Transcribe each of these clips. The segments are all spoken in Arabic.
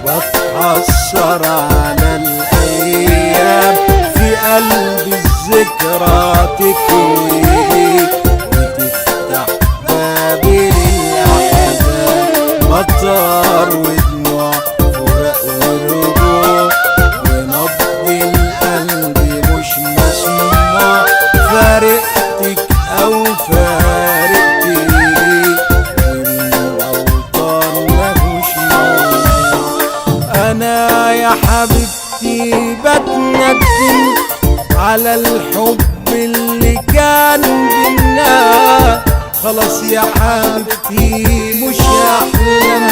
بتأثر على الأيام، في قلبي الذكرى تكوي وتفتح بابي للأحزان، مطر ودموع فراق ورجوع ونبض القلب مش مسموع، فارقتك أو فارقتي أنا يا حبيبتي بتندم على الحب اللي كان بينا، خلاص يا حبيبتي مش أحلام،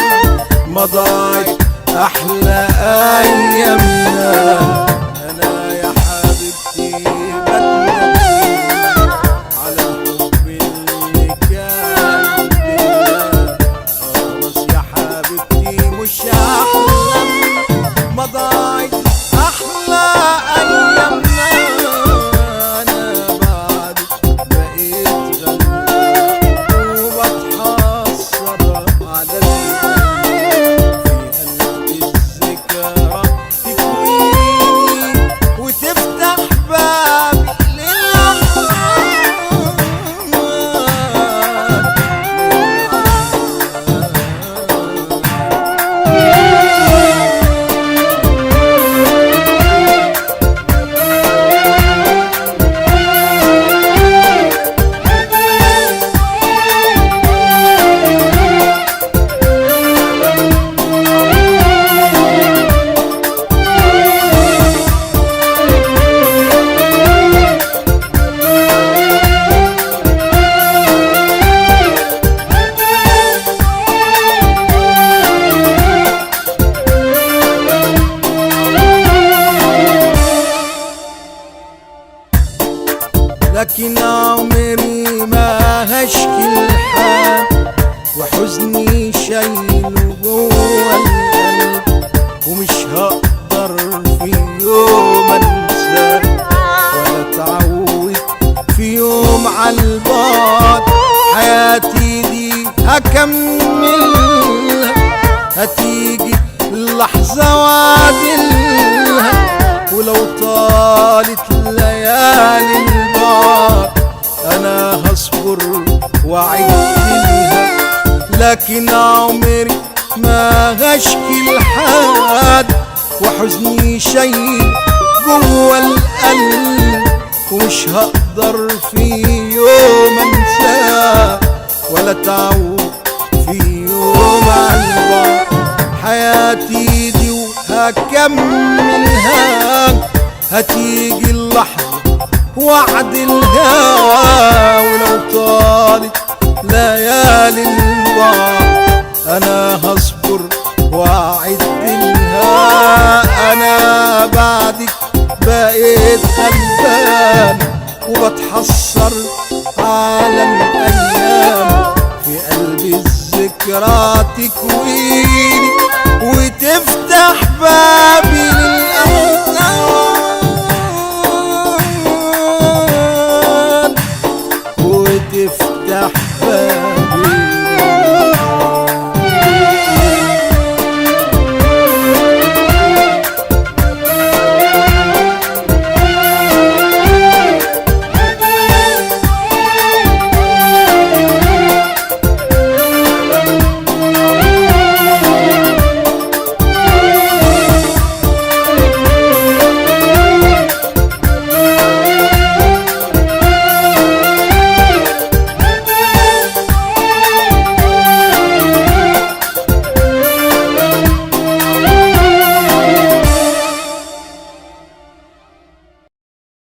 ما ضاعت أحلى أيامنا. أنا يا حبيبتي بتندم على الحب اللي كان بينا، خلاص يا حبيبتي مش أحلام، ما ضاعت أحلى أيامنا. أنا بعدك بقيت غنى وبتحسر على الأيام، في قلبي الذكرى تكويني وتفتح بابي للأحزان. لكن عمري ما هشكي الحال وحزني شايله جوه القلب، ومش هقدر في يوم انساه ولا اتعود في يوم عالبعد. حياتي دي هكملها، هتيجي اللحظة وعدلها، ولو طالت ليالي البعد أنا هصبر وأعدلها. لكن عمري ما هشكي لحد وحزني شايل جوه القلب، ومش هقدر في يوم انساه ولا تعود في يوم عالبعد. حياتي دي وهكملها، هتيجي اللحظة وعدلها، ولو طالت ليالي البعد أنا هصبر وأعدلها. أنا بعدك بقيت غلبان وبتحسر على الأيام، في قلبي الذكرى تكويني وتفتح باب